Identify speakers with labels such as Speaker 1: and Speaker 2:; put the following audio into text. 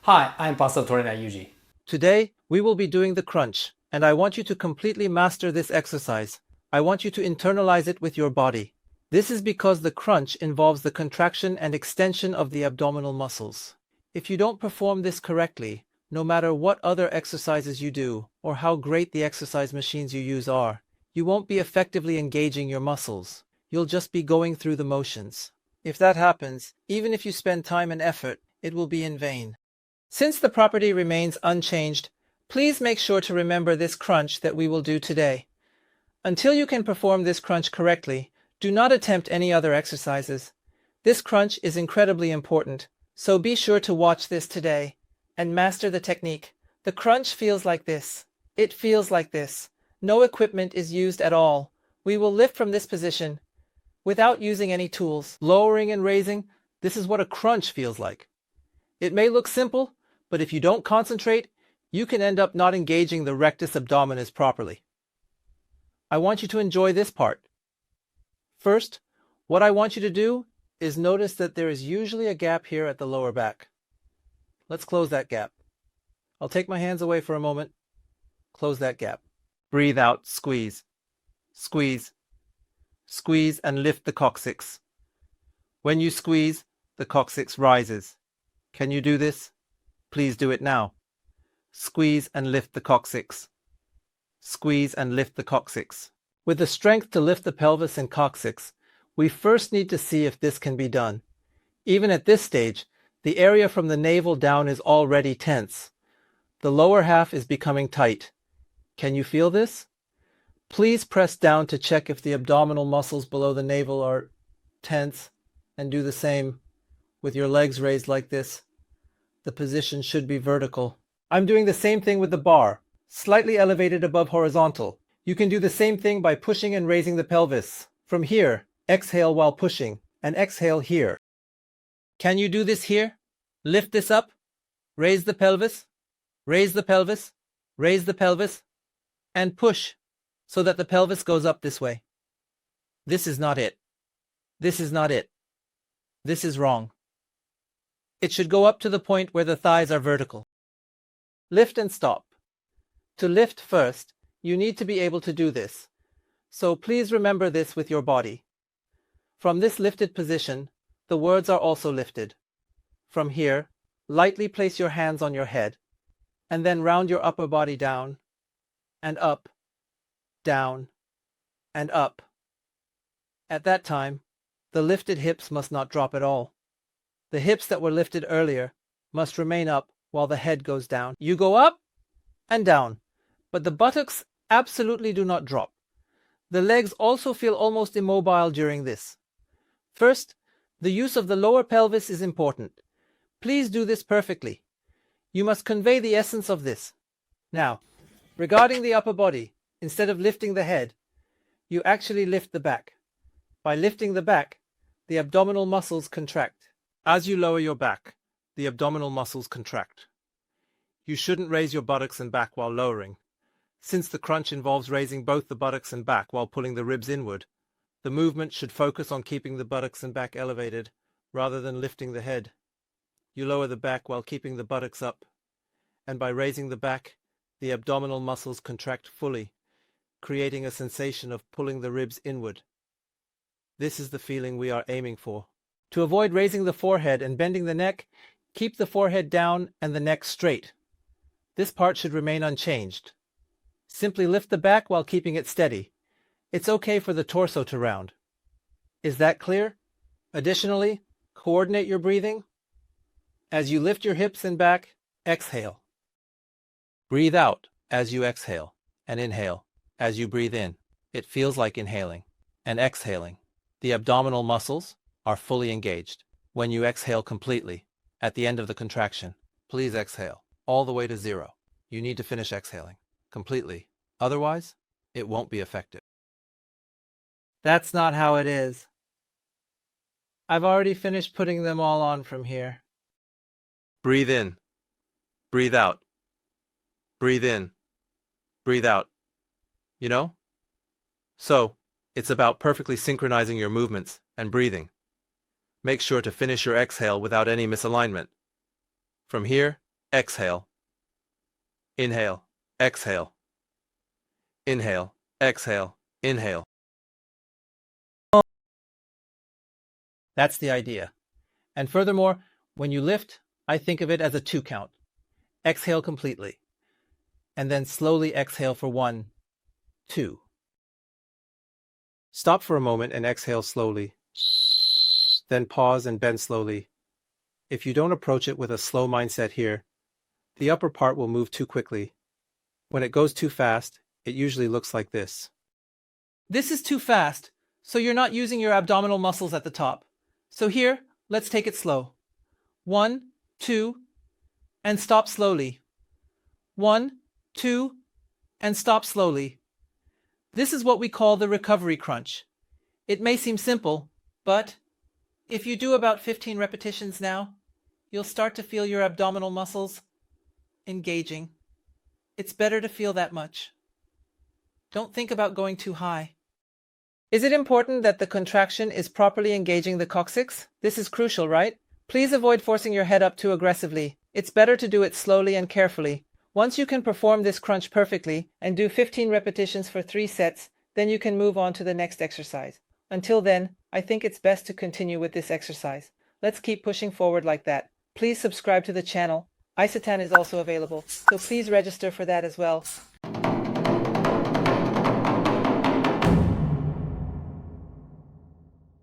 Speaker 1: Hi, I'm personal trainer YUJI.
Speaker 2: Today, we will be doing the crunch, and I want you to completely master this exercise. I want you to internalize it with your body. This is because the crunch involves the contraction and extension of the abdominal muscles. If you don't perform this correctly, no matter what other exercises you do, or how great the exercise machines you use are, you won't be effectively engaging your muscles. You'll just be going through the motions. If that happens, even if you spend time and effort, it will be in vain. Since the property remains unchanged, please make sure to remember this crunch that we will do today. Until you can perform this crunch correctly, do not attempt any other exercises. This crunch is incredibly important, so be sure to watch this today and master the technique. The crunch feels like this. It feels like this. No equipment is used at all. We will lift from this position without using any tools. Lowering and raising, this is what a crunch feels like. It may look simple, but if you don't concentrate, you can end up not engaging the rectus abdominis properly. I want you to enjoy this part. First, what I want you to do is notice that there is usually a gap here at the lower back. Let's close that gap. I'll take my hands away for a moment. Close that gap. Breathe out, squeeze. Squeeze. Squeeze and lift the coccyx. When you squeeze, the coccyx rises. Can you do this? Please do it now. Squeeze and lift the coccyx. Squeeze and lift the coccyx. With the strength to lift the pelvis and coccyx, we first need to see if this can be done. Even at this stage, the area from the navel down is already tense. The lower half is becoming tight. Can you feel this? Please press down to check if the abdominal muscles below the navel are tense, and do the same with your legs raised like this. The position should be vertical. I'm doing the same thing with the bar, slightly elevated above horizontal. You can do the same thing by pushing and raising the pelvis. From here, exhale while pushing, and exhale here. Can you do this here? Lift this up, raise the pelvis, raise the pelvis, raise the pelvis, and push so that the pelvis goes up this way. This is not it. This is not it. This is wrong. It should go up to the point where the thighs are vertical. Lift and stop. To lift first, you need to be able to do this. So please remember this with your body. From this lifted position, the words are also lifted. From here, lightly place your hands on your head, and then round your upper body down, and up, down, and up. At that time, the lifted hips must not drop at all. The hips that were lifted earlier must remain up while the head goes down. You go up and down, but the buttocks absolutely do not drop. The legs also feel almost immobile during this. First, the use of the lower pelvis is important. Please do this perfectly. You must convey the essence of this. Now, regarding the upper body, instead of lifting the head, you actually lift the back. By lifting the back, the abdominal muscles contract. As you lower your back, the abdominal muscles contract. You shouldn't raise your buttocks and back while lowering. Since the crunch involves raising both the buttocks and back while pulling the ribs inward, the movement should focus on keeping the buttocks and back elevated, rather than lifting the head. You lower the back while keeping the buttocks up, and by raising the back, the abdominal muscles contract fully, creating a sensation of pulling the ribs inward. This is the feeling we are aiming for. To avoid raising the forehead and bending the neck, keep the forehead down and the neck straight. This part should remain unchanged. Simply lift the back while keeping it steady. It's okay for the torso to round. Is that clear? Additionally, coordinate your breathing. As you lift your hips and back, exhale. Breathe out as you exhale, and inhale as you breathe in. It feels like inhaling and exhaling. The abdominal muscles are fully engaged. When you exhale completely, at the end of the contraction, please exhale all the way to 0. You need to finish exhaling completely. Otherwise, it won't be effective. That's not how it is. I've already finished putting them all on from here. Breathe in. Breathe out. Breathe in. Breathe out. You know? So, it's about perfectly synchronizing your movements and breathing. Make sure to finish your exhale without any misalignment. From here, exhale. Inhale, exhale. Inhale, exhale, inhale. That's the idea. And furthermore, when you lift, I think of it as a 2 count. Exhale completely. And then slowly exhale for 1, 2. Stop for a moment and exhale slowly. Then pause and bend slowly. If you don't approach it with a slow mindset here, the upper part will move too quickly. When it goes too fast, it usually looks like this. This is too fast, so you're not using your abdominal muscles at the top. So here, let's take it slow. 1, 2, and stop slowly. 1, 2, and stop slowly. This is what we call the recovery crunch. It may seem simple, but if you do about 15 repetitions now, you'll start to feel your abdominal muscles engaging. It's better to feel that much. Don't think about going too high. Is it important that the contraction is properly engaging the coccyx? This is crucial, right? Please avoid forcing your head up too aggressively. It's better to do it slowly and carefully. Once you can perform this crunch perfectly and do 15 repetitions for 3 sets, then you can move on to the next exercise. Until then, I think it's best to continue with this exercise. Let's keep pushing forward like that. Please subscribe to the channel. Isotan is also available, so please register for that as well.